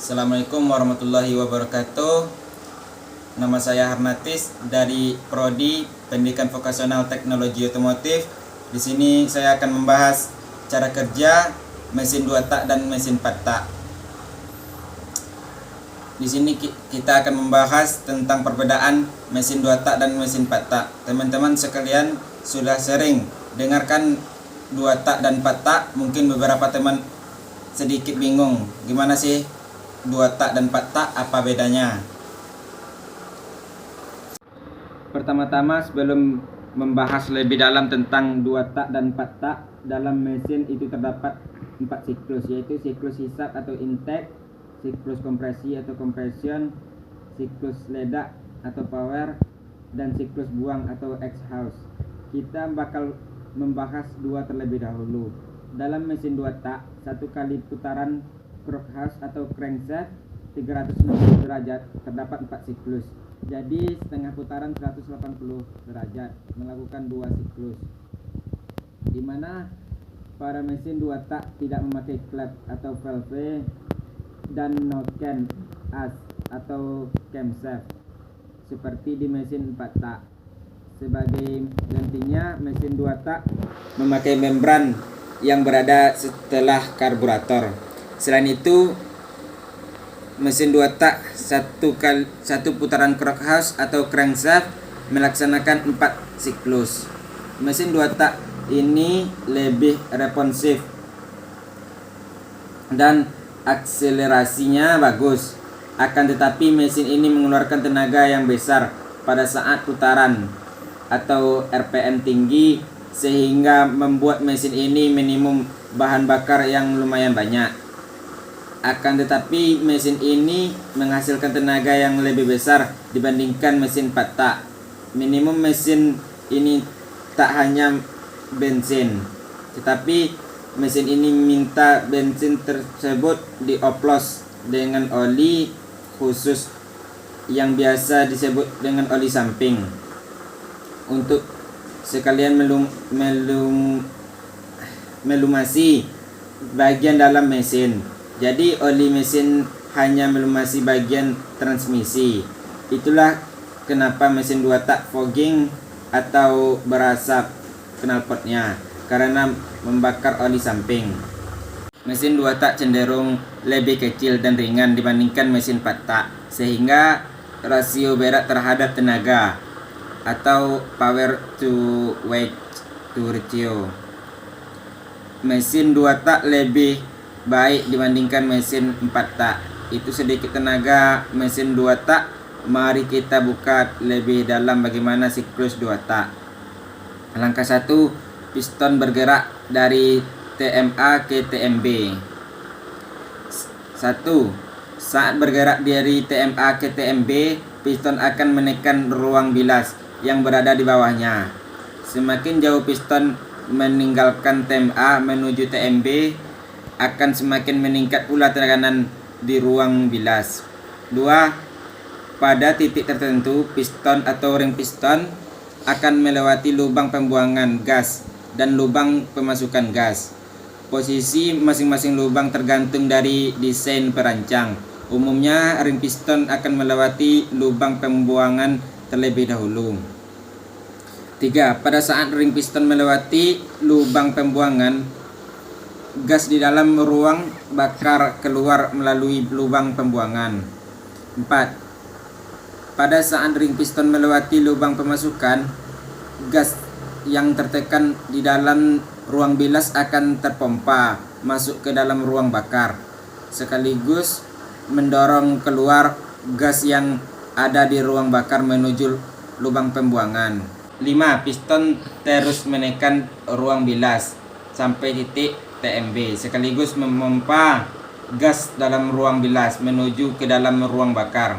Assalamualaikum warahmatullahi wabarakatuh. Nama saya Harnatis dari Prodi Pendidikan Vokasional Teknologi Otomotif. Di sini saya akan membahas cara kerja mesin 2 tak dan mesin 4 tak. Di sini kita akan membahas tentang perbedaan mesin 2 tak dan mesin 4 tak. Teman-teman sekalian sudah sering dengarkan 2 tak dan 4 tak. Mungkin beberapa teman sedikit bingung, gimana sih 2 tak dan 4 tak, apa bedanya? Pertama-tama sebelum membahas lebih dalam tentang 2 tak dan 4 tak, dalam mesin itu terdapat 4 siklus, yaitu siklus hisap atau intake, siklus kompresi atau compression, siklus ledak atau power, dan siklus buang atau exhaust. Kita bakal membahas 2 terlebih dahulu. Dalam mesin 2 tak, satu kali putaran Crookhouse atau crankshaft 360 derajat terdapat 4 siklus. Jadi setengah putaran 180 derajat melakukan 2 siklus. Di mana pada mesin 2 tak tidak memakai klep atau valve dan no can as atau camshaft seperti di mesin 4 tak. Sebagai gantinya, mesin 2 tak memakai membran yang berada setelah karburator. Selain itu, mesin 2 tak satu putaran Crookhouse atau crankshaft melaksanakan 4 siklus. Mesin 2 tak ini lebih responsif dan akselerasinya bagus. Akan tetapi mesin ini mengeluarkan tenaga yang besar pada saat putaran atau RPM tinggi, sehingga membuat mesin ini minimum bahan bakar yang lumayan banyak. Akan tetapi mesin ini menghasilkan tenaga yang lebih besar dibandingkan mesin 4 tak. Minimum mesin ini tak hanya bensin, tetapi mesin ini minta bensin tersebut dioplos dengan oli khusus yang biasa disebut dengan oli samping, untuk sekalian melumasi bagian dalam mesin. Jadi oli mesin hanya melumasi bagian transmisi. Itulah kenapa mesin 2 tak fogging atau berasap knalpotnya, karena membakar oli samping. Mesin 2 tak cenderung lebih kecil dan ringan dibandingkan mesin 4 tak, sehingga rasio berat terhadap tenaga atau power to weight to ratio mesin 2 tak lebih baik dibandingkan mesin 4 tak. Itu sedikit tenaga mesin 2 tak. Mari kita buka lebih dalam bagaimana siklus 2 tak. Langkah 1, piston bergerak dari TMA ke TMB. 1. Saat bergerak dari TMA ke TMB, piston akan menekan ruang bilas yang berada di bawahnya. Semakin jauh piston meninggalkan TMA menuju TMB, akan semakin meningkat pula tekanan di ruang bilas. 2. Pada titik tertentu, piston atau ring piston akan melewati lubang pembuangan gas dan lubang pemasukan gas. Posisi masing-masing lubang tergantung dari desain perancang. Umumnya ring piston akan melewati lubang pembuangan terlebih dahulu. 3. Pada saat ring piston melewati lubang pembuangan, gas di dalam ruang bakar keluar melalui lubang pembuangan. 4. Pada saat ring piston melewati lubang pemasukan, gas yang tertekan di dalam ruang bilas akan terpompa masuk ke dalam ruang bakar, sekaligus mendorong keluar gas yang ada di ruang bakar menuju lubang pembuangan. 5. Piston terus menekan ruang bilas sampai titik TMB, sekaligus memompa gas dalam ruang bilas menuju ke dalam ruang bakar.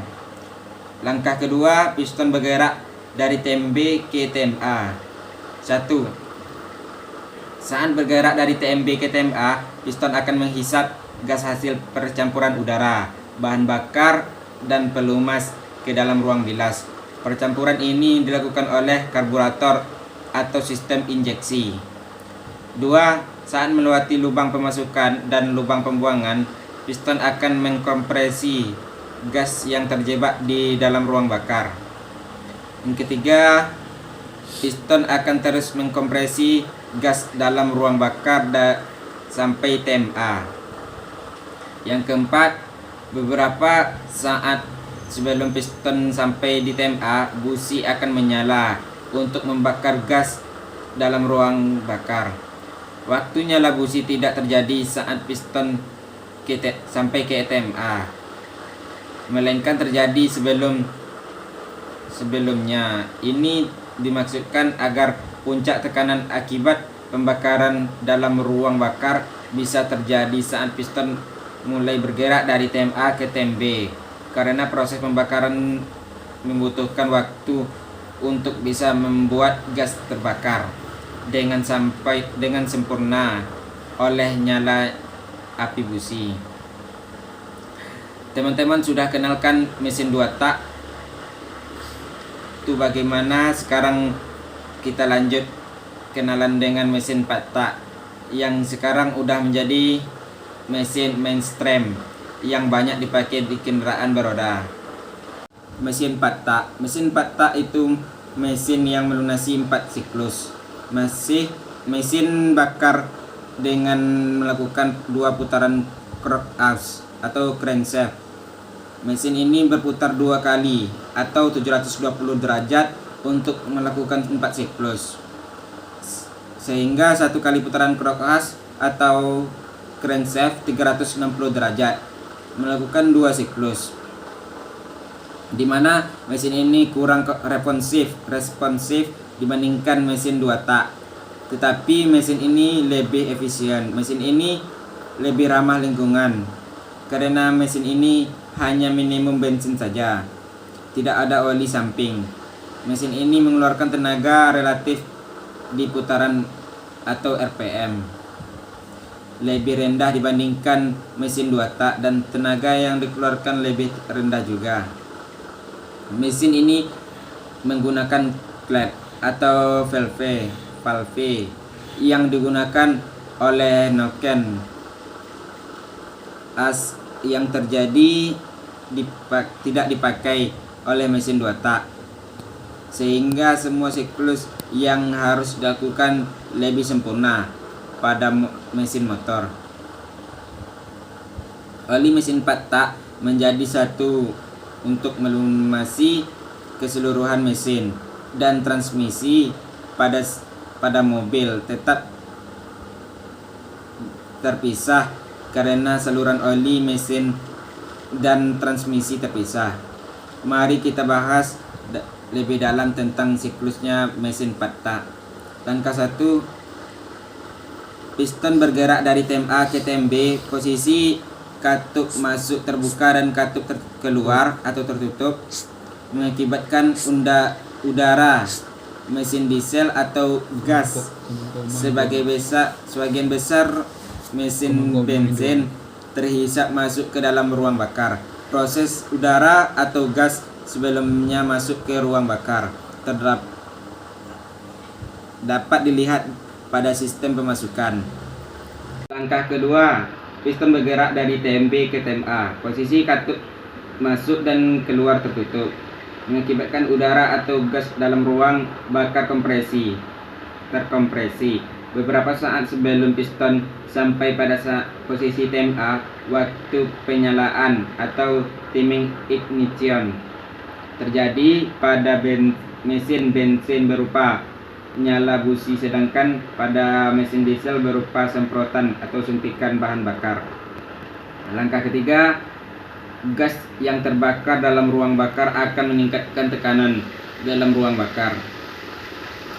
Langkah kedua, piston bergerak dari TMB ke TMA. 1. Saat bergerak dari TMB ke TMA, piston akan menghisap gas hasil percampuran udara, bahan bakar, dan pelumas ke dalam ruang bilas. Percampuran ini dilakukan oleh karburator atau sistem injeksi. 2. Saat melewati lubang pemasukan dan lubang pembuangan, piston akan mengkompresi gas yang terjebak di dalam ruang bakar. Yang ketiga, piston akan terus mengkompresi gas dalam ruang bakar sampai TMA. Yang keempat, beberapa saat sebelum piston sampai di TMA, busi akan menyala untuk membakar gas dalam ruang bakar. Waktu nyala busi tidak terjadi saat piston sampai ke TMA, melainkan terjadi sebelumnya. Ini dimaksudkan agar puncak tekanan akibat pembakaran dalam ruang bakar bisa terjadi saat piston mulai bergerak dari TMA ke TMB, karena proses pembakaran membutuhkan waktu untuk bisa membuat gas terbakar dengan sempurna oleh nyala api busi. Teman-teman sudah kenalkan mesin 2 tak? Itu bagaimana. Sekarang kita lanjut kenalan dengan mesin 4 tak yang sekarang udah menjadi mesin mainstream yang banyak dipakai di kendaraan beroda. Mesin 4 tak. Mesin 4 tak itu mesin yang melunasi 4 siklus. Mesin bakar dengan melakukan 2 putaran crankshaft atau crankshaft. Mesin ini berputar 2 kali atau 720 derajat untuk melakukan 4 siklus. Sehingga 1 kali putaran crankshaft atau crankshaft 360 derajat melakukan 2 siklus. Di mana mesin ini kurang responsif dibandingkan mesin 2 tak. Tetapi mesin ini lebih efisien. Mesin ini lebih ramah lingkungan karena mesin ini hanya minimum bensin saja, tidak ada oli samping. Mesin ini mengeluarkan tenaga relatif di putaran atau RPM lebih rendah dibandingkan mesin 2 tak, dan tenaga yang dikeluarkan lebih rendah juga. Mesin ini menggunakan klep atau valve yang digunakan oleh noken as yang tidak dipakai oleh mesin 2 tak, sehingga semua siklus yang harus dilakukan lebih sempurna pada mesin motor. Oli mesin 4 tak menjadi satu untuk melunasi keseluruhan mesin, dan transmisi pada mobil tetap terpisah karena saluran oli mesin dan transmisi terpisah. Mari kita bahas lebih dalam tentang siklusnya mesin 4 tak. Langkah 1, piston bergerak dari TMA ke TMB. Posisi katup masuk terbuka dan katup keluar atau tertutup mengakibatkan udara mesin diesel atau gas. Sebagian besar mesin bensin terhisap masuk ke dalam ruang bakar. Proses udara atau gas sebelumnya masuk ke ruang bakar dapat dilihat pada sistem pemasukan. Langkah kedua, piston bergerak dari TMB ke TMA. Posisi katup masuk dan keluar tertutup mengakibatkan udara atau gas dalam ruang bakar terkompresi. Beberapa saat sebelum piston sampai pada posisi TMA, waktu penyalaan atau timing ignition terjadi pada mesin bensin berupa nyala busi, sedangkan pada mesin diesel berupa semprotan atau suntikan bahan bakar. Langkah ketiga, gas yang terbakar dalam ruang bakar akan meningkatkan tekanan dalam ruang bakar,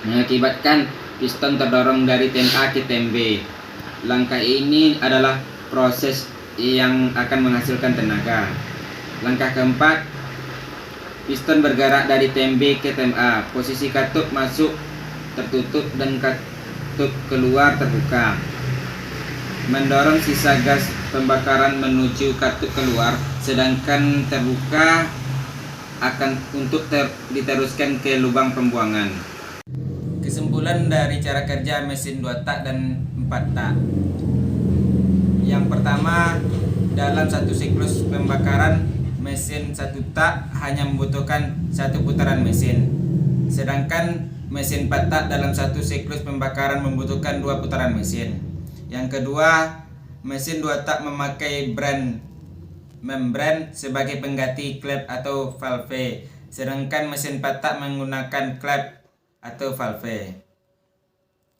mengakibatkan piston terdorong dari TMA ke TMB. Langkah ini adalah proses yang akan menghasilkan tenaga. Langkah keempat, piston bergerak dari TMB ke TMA. Posisi katup masuk tertutup dan katup keluar terbuka, mendorong sisa gas pembakaran menuju katup keluar, sedangkan terbuka akan diteruskan ke lubang pembuangan. Kesimpulan dari cara kerja mesin 2 tak dan 4 tak. Yang pertama, dalam satu siklus pembakaran mesin 1 tak hanya membutuhkan 1 putaran mesin. Sedangkan mesin 4 tak dalam satu siklus pembakaran membutuhkan 2 putaran mesin. Yang kedua, mesin 2 tak memakai membran sebagai pengganti klep atau valve. Sedangkan mesin 4 tak menggunakan klep atau valve.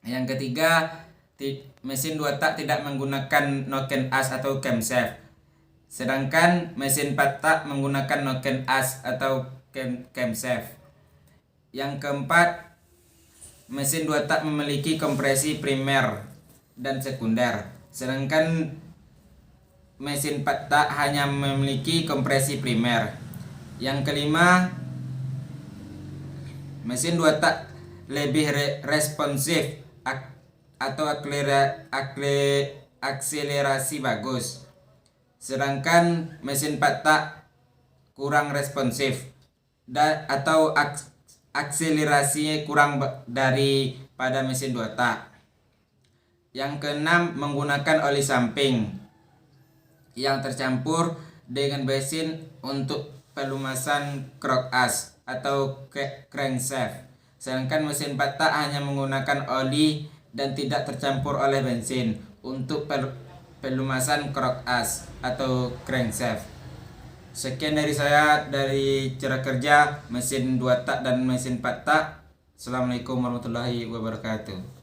Yang ketiga, mesin 2 tak tidak menggunakan noken as atau camshaft. Sedangkan mesin 4 tak menggunakan noken as atau camshaft. Yang keempat, mesin 2 tak memiliki kompresi primer dan sekunder. Sedangkan mesin 4 tak hanya memiliki kompresi primer. Yang kelima, mesin 2 tak lebih responsif atau akselerasi bagus. Sedangkan mesin 4 tak kurang responsif atau akselerasinya kurang daripada mesin 2 tak. Yang keenam, menggunakan oli samping yang tercampur dengan bensin untuk pelumasan krok as atau crankshaft. Sedangkan mesin 4 tak hanya menggunakan oli dan tidak tercampur oleh bensin untuk pelumasan krok as atau crankshaft. Sekian dari saya dari cara kerja mesin 2 tak dan mesin 4 tak. Assalamualaikum warahmatullahi wabarakatuh.